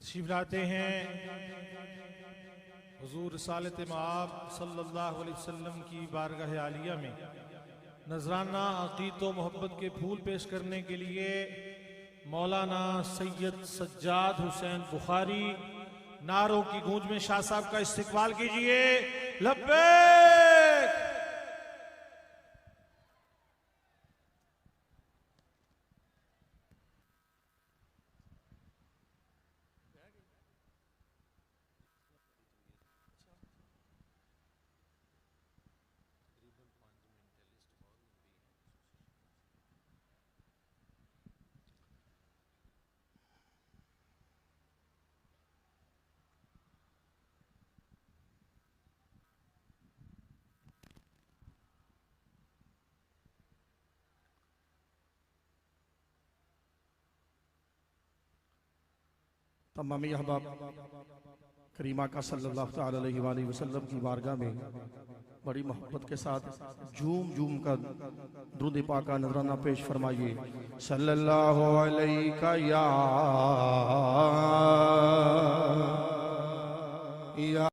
तशरीफ लाते हैं हुजूर रिसालत मआब सल्लल्लाहु अलैहि वसल्लम की बारगाह आलिया में नजराना अकीद व मोहब्बत के फूल पेश करने के लिए मौलाना सैयद सज्जाद हुसैन बुखारी नारों की गूंज में शाह साहब का इस्तकबाल कीजिए। लब्बैक। तमामी अहबाब करीमा का सल्लल्लाहु अलैहि वसल्लम की बारगाह में बड़ी मोहब्बत के साथ झूम झूम कर दुरूद पाक का नजराना पेश फरमाइए। सल्लल्लाहु अलैहि या